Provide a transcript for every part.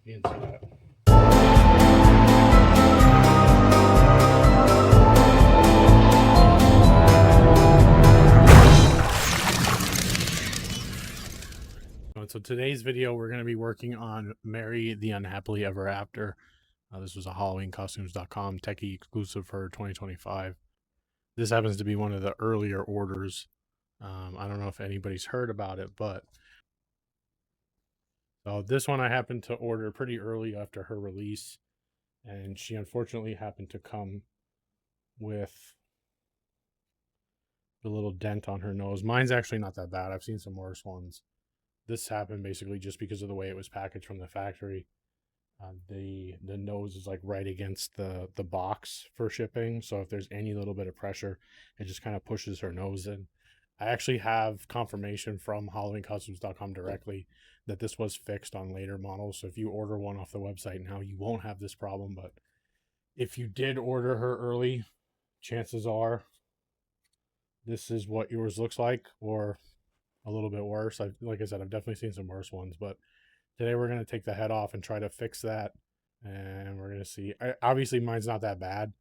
You didn't see that. So today's video, we're going to be working on Marry the Unhappily Ever After. This was a HalloweenCostumes.com techie exclusive for 2025. This happens to be one of the earlier orders. I don't know if anybody's heard about it, but so this one I happened to order pretty early after her release, and she unfortunately happened to come with a little dent on her nose. Mine's actually not that bad. I've seen some worse ones. This happened basically just because of the way it was packaged from the factory. The nose is like right against the box for shipping, so if there's any little bit of pressure, it just kind of pushes her nose in. I actually have confirmation from HalloweenCostumes.com directly that this was fixed on later models, so if you order one off the website now, you won't have this problem. But if you did order her early, chances are this is what yours looks like, or a little bit worse. Like I said, I've definitely seen some worse ones, but today we're going to take the head off and try to fix that, and we're going to see. Obviously mine's not that bad,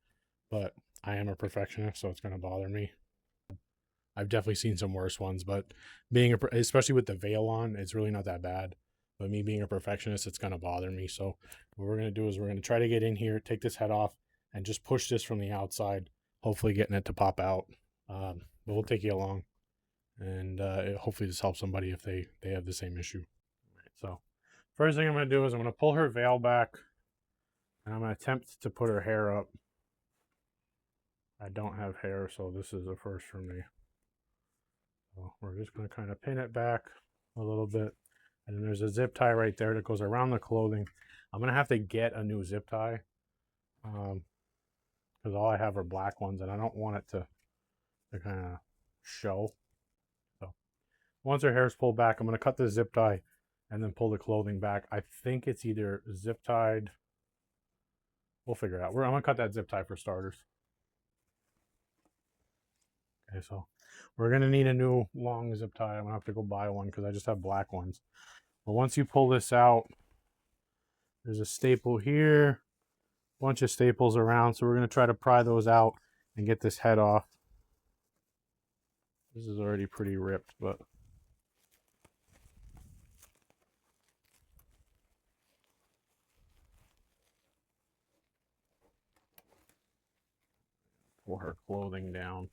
but I am a perfectionist, so it's going to bother me. I've definitely seen some worse ones, but especially with the veil on, it's really not that bad. But me being a perfectionist, it's going to bother me. So what we're going to do is we're going to try to get in here, take this head off, and just push this from the outside, hopefully getting it to pop out. But we'll take you along. And hopefully this helps somebody if they have the same issue. Right, so first thing I'm going to do is I'm going to pull her veil back, and I'm going to attempt to put her hair up. I don't have hair, so this is a first for me. So we're just going to kind of pin it back a little bit, and then there's a zip tie right there that goes around the clothing. I'm going to have to get a new zip tie because all I have are black ones, and I don't want it to kind of show. Once her hair is pulled back, I'm going to cut the zip tie and then pull the clothing back. I think it's either zip tied. We'll figure it out. I'm going to cut that zip tie for starters. Okay, so we're going to need a new long zip tie. I'm going to have to go buy one because I just have black ones. But once you pull this out, there's a staple here, a bunch of staples around. So we're going to try to pry those out and get this head off. This is already pretty ripped, but pull her clothing down.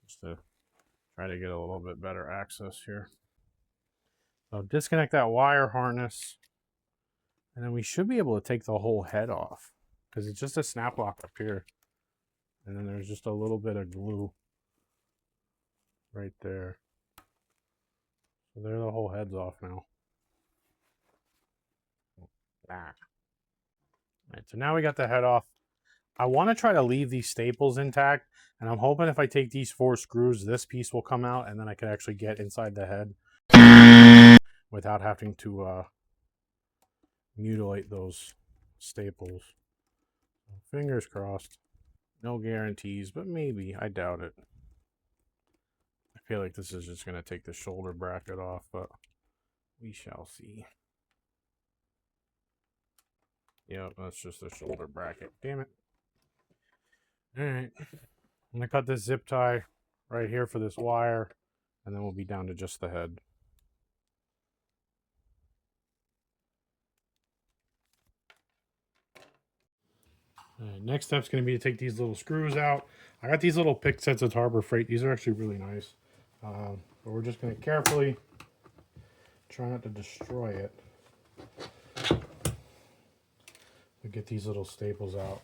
Just to try to get a little bit better access here. So disconnect that wire harness, and then we should be able to take the whole head off because it's just a snap lock up here. And then there's just a little bit of glue right there. So there, the whole head's off now. All right, so now we got the head off. I want to try to leave these staples intact, and I'm hoping if I take these 4 screws, this piece will come out, and then I can actually get inside the head without having to mutilate those staples. Fingers crossed. No guarantees, but maybe. I doubt it. I feel like this is just going to take the shoulder bracket off, but we shall see. Yep, that's just a shoulder bracket. Damn it. Alright. I'm going to cut this zip tie right here for this wire, and then we'll be down to just the head. Next step's going to be to take these little screws out. I got these little pick sets at Harbor Freight. These are actually really nice. But we're just going to carefully try not to destroy it. We get these little staples out.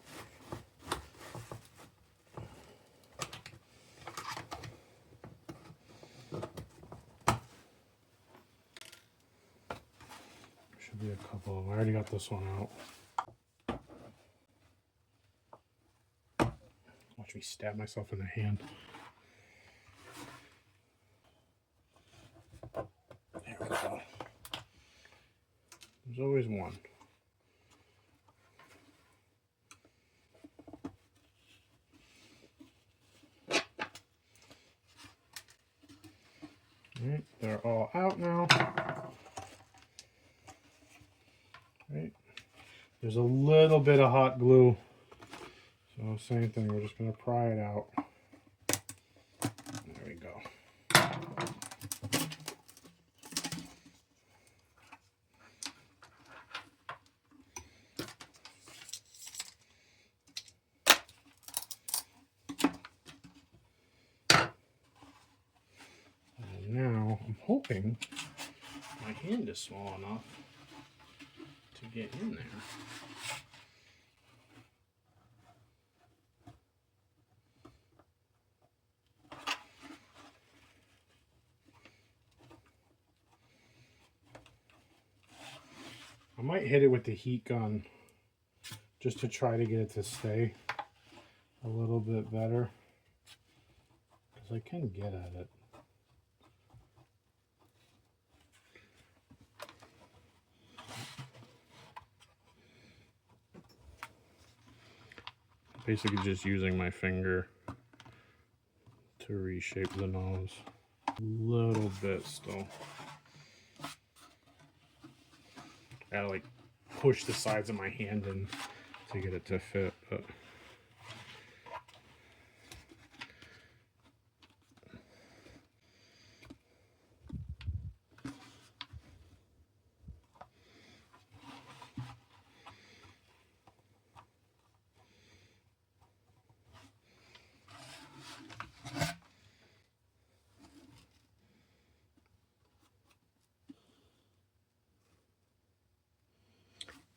Should be a couple of them. I already got this one out. Watch me stab myself in the hand. There we go. There's always one. Alright, they're all out now. Right. There's a little bit of hot glue. So same thing, we're just going to pry it out. There we go. And now I'm hoping my hand is small enough to get in there. I might hit it with the heat gun just to try to get it to stay a little bit better, because I can get at it. Basically just using my finger to reshape the nose a little bit still. I gotta like push the sides of my hand in to get it to fit, but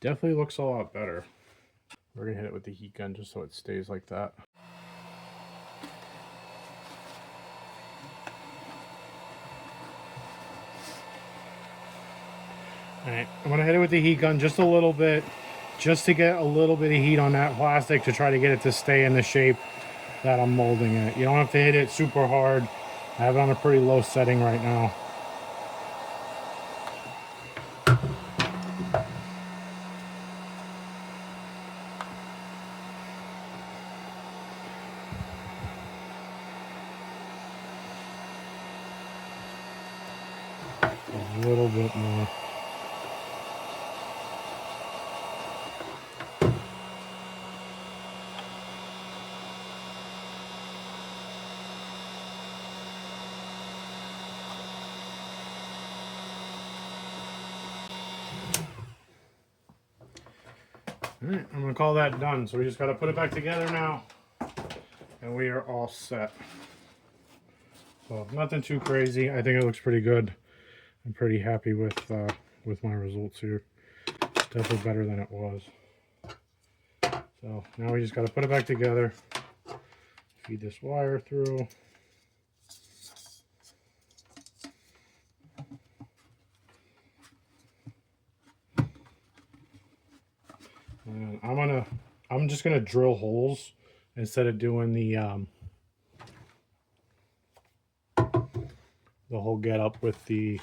definitely looks a lot better. We're gonna hit it with the heat gun just so it stays like that. Alright, I'm gonna hit it with the heat gun just a little bit, just to get a little bit of heat on that plastic to try to get it to stay in the shape that I'm molding it. You don't have to hit it super hard. I have it on a pretty low setting right now. A little bit more. Alright, I'm gonna call that done. So we just gotta put it back together now, and we are all set. So nothing too crazy. I think it looks pretty good. I'm pretty happy with my results here. Definitely better than it was. So now we just got to put it back together. Feed this wire through. And I'm just gonna drill holes instead of doing the whole get up with the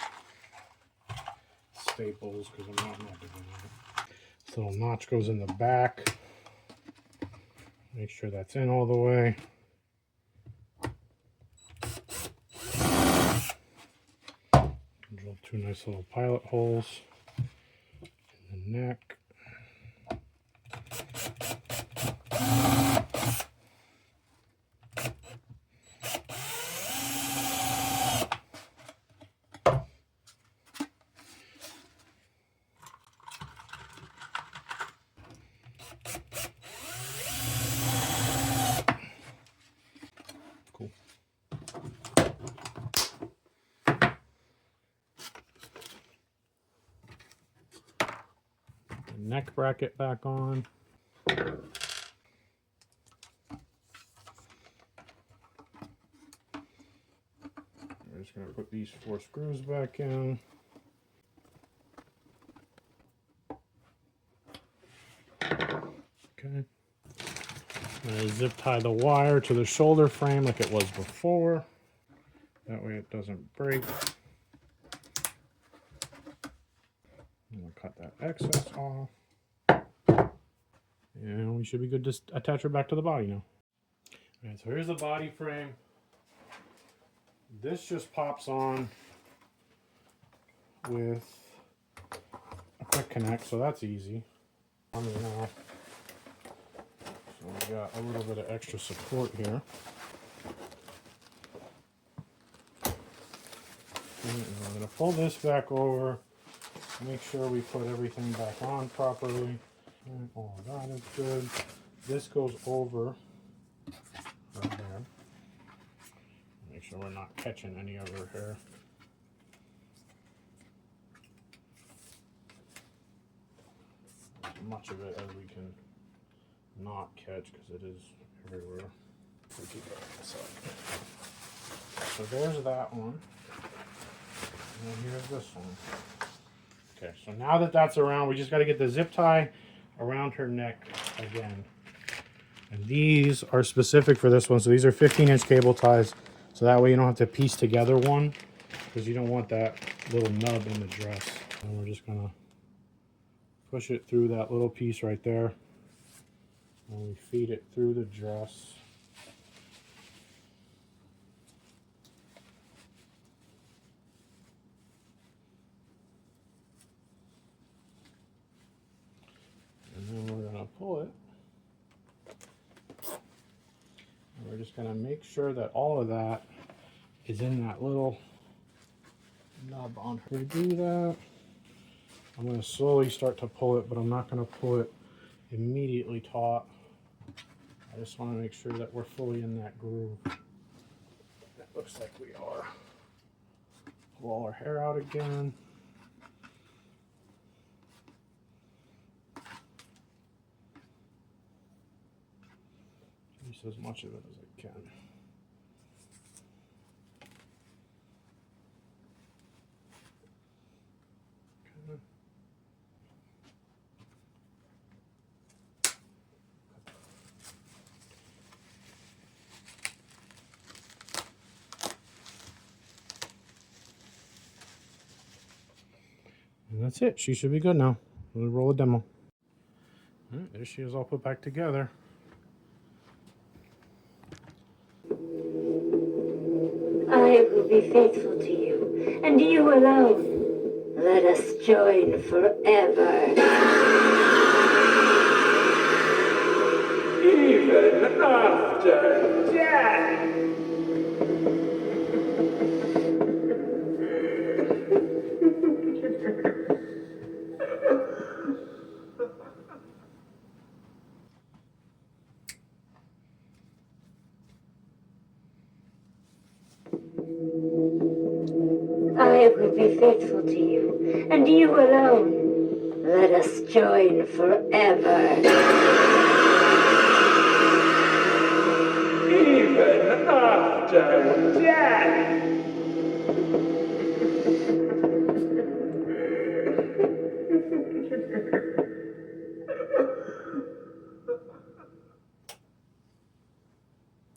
staples, because I'm not doing that. This little notch goes in the back. Make sure that's in all the way. Drill two nice little pilot holes in the neck. Cool. Neck bracket back on. We're just going to put these 4 screws back in. Okay. Zip tie the wire to the shoulder frame like it was before. That way it doesn't break. And we'll cut that excess off. And we should be good to attach her back to the body now. Alright, so here's the body frame. This just pops on with a quick connect, so that's easy. On and off. So we got a little bit of extra support here. And we're going to pull this back over, make sure we put everything back on properly. And all that is good. This goes over right there. Make sure we're not catching any of her hair. As much of it as we can not catch, because it is everywhere. We'll keep it on the side. So there's that one. And here's this one. Okay, so now that that's around, we just got to get the zip tie around her neck again. And these are specific for this one. So these are 15-inch cable ties. So that way you don't have to piece together one, because you don't want that little nub in the dress. And we're just going to push it through that little piece right there. And we feed it through the dress. And then we're going to pull it. And we're just going to make sure that all of that is in that little nub on her. To do that, I'm going to slowly start to pull it, but I'm not going to pull it immediately taut. I just want to make sure that we're fully in that groove. That looks like we are. Pull all our hair out again. Use as much of it as I can. Okay. And that's it. She should be good now. We'll roll a demo. All right, there she is all put back together. I will be faithful to you, and you alone. Let us join forever. Even after death. I will be faithful to you, and you alone. Let us join forever. Even after death.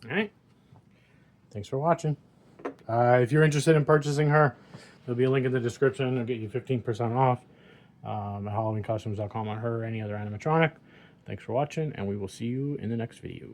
All right. Thanks for watching. If you're interested in purchasing her, there'll be a link in the description. It'll get you 15% off at HalloweenCostumes.com on her or any other animatronic. Thanks for watching, and we will see you in the next video.